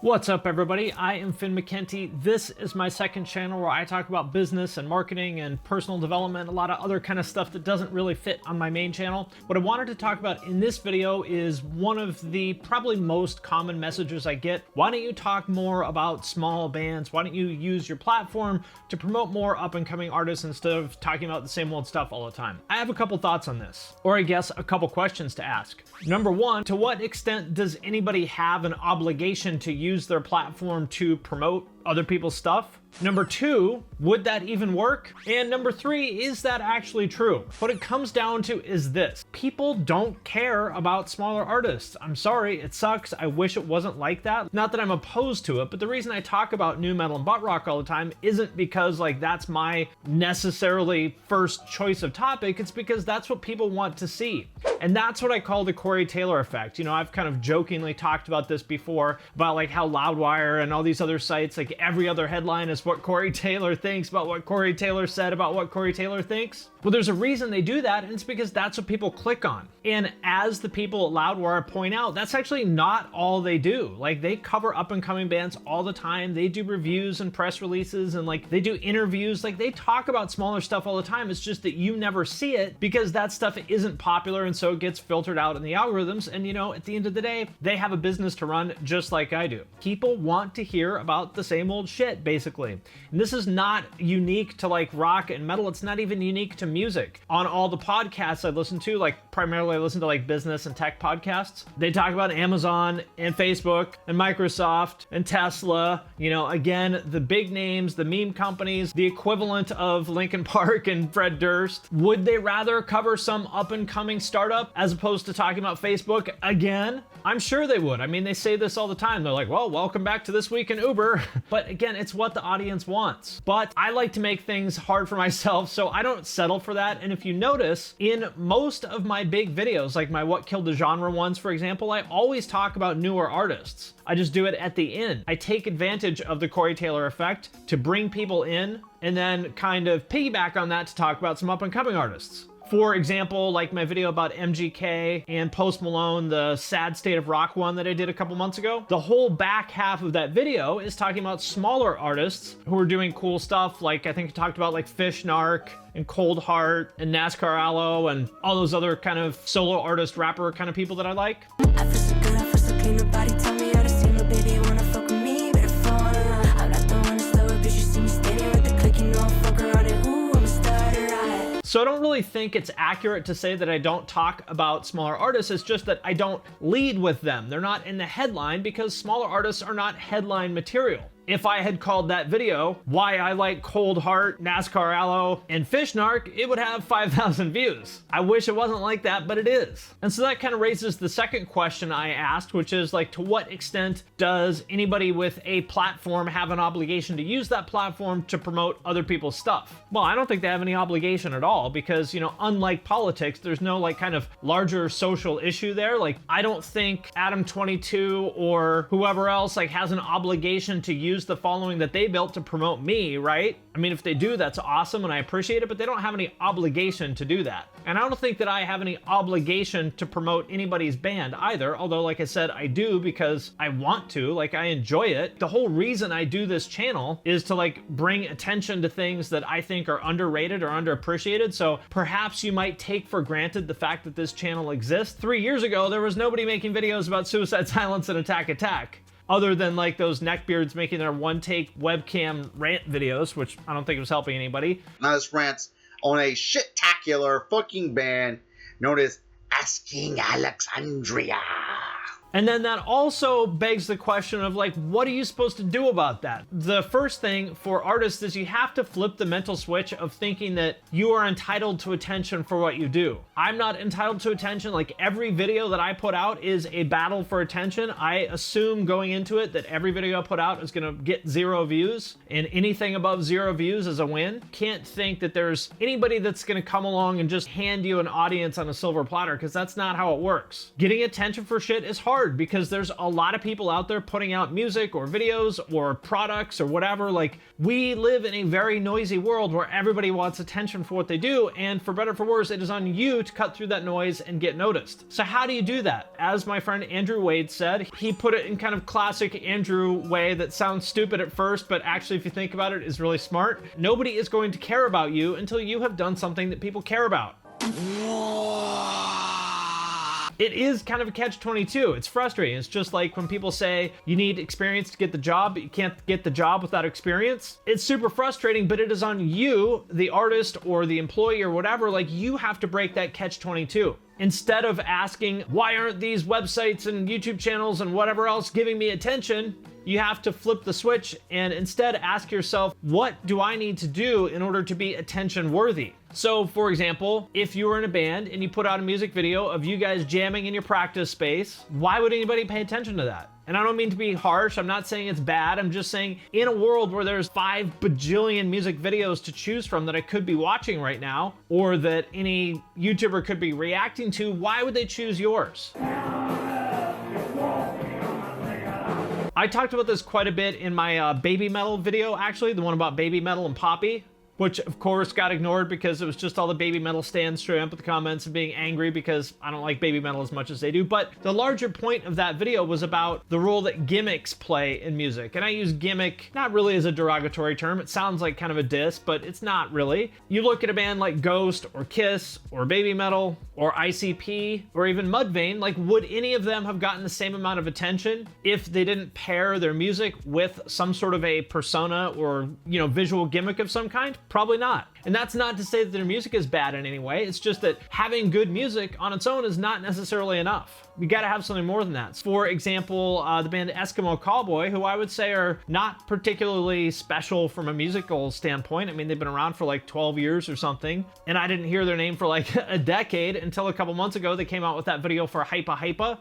What's up, everybody? I am Mckenty. This is my second channel where I talk about business and marketing and personal development, a lot of other kind of stuff that doesn't really fit on my main channel. What I wanted to talk about in this video is one of the probably most common messages I get. Why don't you talk more about small bands? Why don't you use your platform to promote more up-and-coming artists instead of talking about the same old stuff all the time? I have a couple thoughts on this, or I guess a couple questions to ask. Number one, to what extent does anybody have an obligation to use their platform to promote other people's stuff? Number two, would that even work? And number three, is that actually true? What it comes down to is this: people don't care about smaller artists. I'm sorry, it sucks. I wish it wasn't like that. Not that I'm opposed to it, but the reason I talk about new metal and butt rock all the time isn't because like that's my necessarily first choice of topic. It's because that's what people want to see. And that's what I call the Corey Taylor effect. You know, I've kind of jokingly talked about this before, about like how Loudwire and all these other sites, like every other headline is what Corey Taylor thinks about what Corey Taylor said about what Corey Taylor thinks. Well, there's a reason they do that, and it's because that's what people click on. And as the people at Loudwire point out, that's actually not all they do. Like, they cover up and coming bands all the time. They do reviews and press releases, and like they do interviews. Like, they talk about smaller stuff all the time. It's just that you never see it because that stuff isn't popular, and so it gets filtered out in the algorithms. And you know, at the end of the day, they have a business to run just like I do. People want to hear about the same old shit, basically. And this is not unique to like rock and metal. It's not even unique to music. On all the podcasts I listen to, like primarily I listen to like business and tech podcasts, they talk about Amazon and Facebook and Microsoft and Tesla. You know, again, the big names, the meme companies, the equivalent of Linkin Park and Fred Durst. Would they rather cover some up and coming startup as opposed to talking about Facebook again? I'm sure they would. I mean, they say this all the time. They're like, well, welcome back to This Week in Uber. But again, it's what the audience wants. But I like to make things hard for myself, so I don't settle for that. And if you notice, in most of my big videos, like my What Killed the Genre ones, for example, I always talk about newer artists. I just do it at the end. I take advantage of the Corey Taylor effect to bring people in and then kind of piggyback on that to talk about some up and coming artists. For example, like my video about MGK and Post Malone, the Sad State of Rock one that I did a couple months ago, the whole back half of that video is talking about smaller artists who are doing cool stuff. Like I think I talked about like Fish Narc and Cold Heart and NASCAR Aloe and all those other kind of solo artist rapper kind of people that I like. I feel so good, I feel so clean, nobody tell me how to see my baby wanna fuck with me, better fall in line. I'm not the one to slow it, bitch, you see me standing with the click, you know I'm fuck around it, ooh, I'm a starter, So I don't really think it's accurate to say that I don't talk about smaller artists. It's just that I don't lead with them. They're not in the headline because smaller artists are not headline material. If I had called that video Why I Like Cold Heart, NASCAR Aloe, and Fish Narc, it would have 5,000 views. I wish it wasn't like that, but it is. And so that kind of raises the second question I asked, which is like, to what extent does anybody with a platform have an obligation to use that platform to promote other people's stuff? Well, I don't think they have any obligation at all because, you know, unlike politics, there's no like kind of larger social issue there. Like, I don't think Adam22 or whoever else like has an obligation to use the following that they built to promote me, right? I mean, if they do, that's awesome and I appreciate it, but they don't have any obligation to do that. And I don't think that I have any obligation to promote anybody's band either, although like I said, I do because I want to, like I enjoy it. The whole reason I do this channel is to like bring attention to things that I think are underrated or underappreciated. So perhaps you might take for granted the fact that this channel exists. 3 years ago, there was nobody making videos about Suicide Silence and Attack Attack, other than like those neckbeards making their one-take webcam rant videos, which I don't think was helping anybody. Nice rants on a shit-tacular fucking band known as Asking Alexandria. And then that also begs the question of like, what are you supposed to do about that? The first thing for artists is you have to flip the mental switch of thinking that you are entitled to attention for what you do. I'm not entitled to attention. Like, every video that I put out is a battle for attention. I assume going into it that every video I put out is gonna get 0 views, and anything above 0 views is a win. Can't think that there's anybody that's gonna come along and just hand you an audience on a silver platter, because that's not how it works. Getting attention for shit is hard. hard because there's a lot of people out there putting out music or videos or products or whatever. Like, we live in a very noisy world where everybody wants attention for what they do, and for better or for worse, it is on you to cut through that noise and get noticed. So how do you do that? As my friend Andrew Wade said, he put it in kind of classic Andrew way that sounds stupid at first, but actually if you think about it, is really smart. Nobody is going to care about you until you have done something that people care about. It is kind of a catch-22. It's frustrating. It's just like when people say you need experience to get the job, but you can't get the job without experience. It's super frustrating, but it is on you, the artist or the employee or whatever. Like, you have to break that catch-22. Instead of asking, why aren't these websites and YouTube channels and whatever else giving me attention? You have to flip the switch and instead ask yourself, what do I need to do in order to be attention worthy? So for example, if you were in a band and you put out a music video of you guys jamming in your practice space, why would anybody pay attention to that? And I don't mean to be harsh, I'm not saying it's bad, I'm just saying in a world where there's 5 bajillion music videos to choose from that I could be watching right now, or that any YouTuber could be reacting to, why would they choose yours? I talked about this quite a bit in my baby metal video, actually, the one about baby metal and Poppy, which of course got ignored because it was just all the baby metal stands showing up with the comments and being angry because I don't like baby metal as much as they do. But the larger point of that video was about the role that gimmicks play in music. And I use gimmick not really as a derogatory term. It sounds like kind of a diss, but it's not really. You look at a band like Ghost or Kiss or Baby Metal or ICP or even Mudvayne, like, would any of them have gotten the same amount of attention if they didn't pair their music with some sort of a persona or, you know, visual gimmick of some kind? Probably not. And that's not to say that their music is bad in any way. It's just that having good music on its own is not necessarily enough. You gotta have something more than that. For example, the band Eskimo Callboy, who I would say are not particularly special from a musical standpoint. I mean, they've been around for like 12 years or something, and I didn't hear their name for like a decade until a couple months ago. They came out with that video for Hypa Hypa.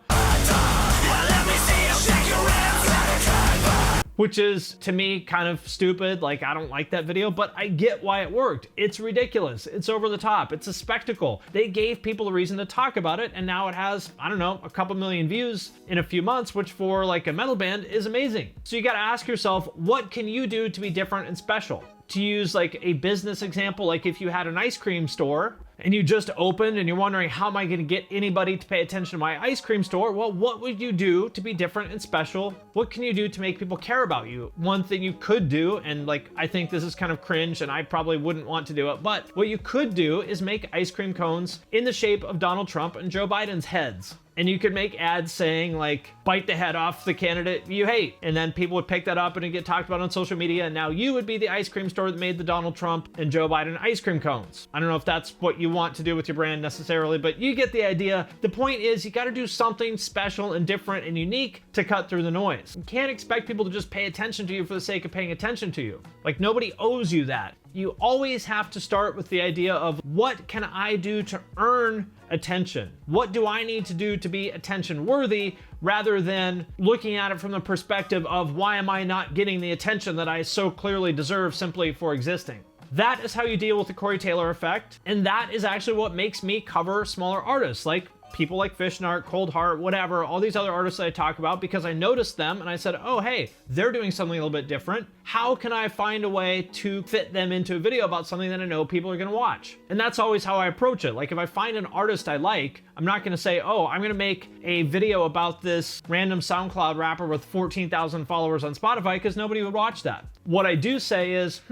Which is, to me, kind of stupid. Like, I don't like that video, but I get why it worked. It's ridiculous. It's over the top. It's a spectacle. They gave people a reason to talk about it, and now it has, I don't know, a couple million views in a few months, which for like a metal band is amazing. So you gotta ask yourself, what can you do to be different and special? To use like a business example, like if you had an ice cream store and you just opened and you're wondering, how am I gonna get anybody to pay attention to my ice cream store? Well, what would you do to be different and special? What can you do to make people care about you? One thing you could do, and like, I think this is kind of cringe and I probably wouldn't want to do it, but what you could do is make ice cream cones in the shape of Donald Trump and Joe Biden's heads. And you could make ads saying like, bite the head off the candidate you hate. And then people would pick that up and it'd get talked about on social media. And now you would be the ice cream store that made the Donald Trump and Joe Biden ice cream cones. I don't know if that's what you want to do with your brand necessarily, but you get the idea. The point is, you got to do something special and different and unique to cut through the noise. You can't expect people to just pay attention to you for the sake of paying attention to you. Like, nobody owes you that. You always have to start with the idea of, what can I do to earn attention? What do I need to do to be attention worthy, rather than looking at it from the perspective of, why am I not getting the attention that I so clearly deserve simply for existing? That is how you deal with the Corey Taylor effect. And that is actually what makes me cover smaller artists, like people like Fish Narc, Cold Heart, whatever, all these other artists that I talk about, because I noticed them and I said, oh, hey, they're doing something a little bit different. How can I find a way to fit them into a video about something that I know people are gonna watch? And that's always how I approach it. Like, if I find an artist I like, I'm not gonna say, oh, I'm gonna make a video about this random SoundCloud rapper with 14,000 followers on Spotify, because nobody would watch that. What I do say is,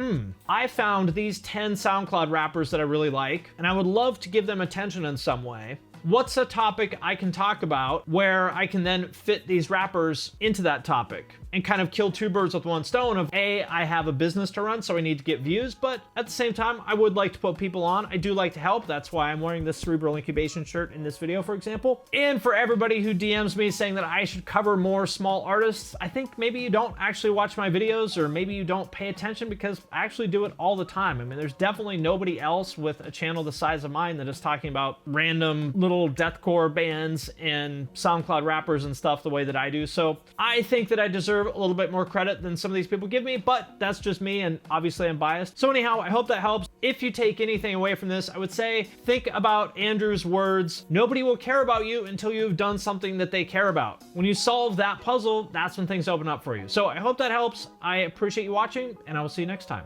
I found these 10 SoundCloud rappers that I really like, and I would love to give them attention in some way. What's a topic I can talk about where I can then fit these rappers into that topic and kind of kill two birds with one stone of, A, I have a business to run, so I need to get views, but at the same time, I would like to put people on. I do like to help. That's why I'm wearing this Cerebral Incubation shirt in this video, for example. And for everybody who DMs me saying that I should cover more small artists, I think maybe you don't actually watch my videos, or maybe you don't pay attention, because I actually do it all the time. I mean, there's definitely nobody else with a channel the size of mine that is talking about random little deathcore bands and SoundCloud rappers and stuff the way that I do. So I think that I deserve a little bit more credit than some of these people give me, but that's just me, and obviously I'm biased. So anyhow, I hope that helps. If you take anything away from this, I would say think about Andrew's words. Nobody will care about you until you've done something that they care about. When you solve that puzzle, that's when things open up for you. So I hope that helps. I appreciate you watching, and I will see you next time.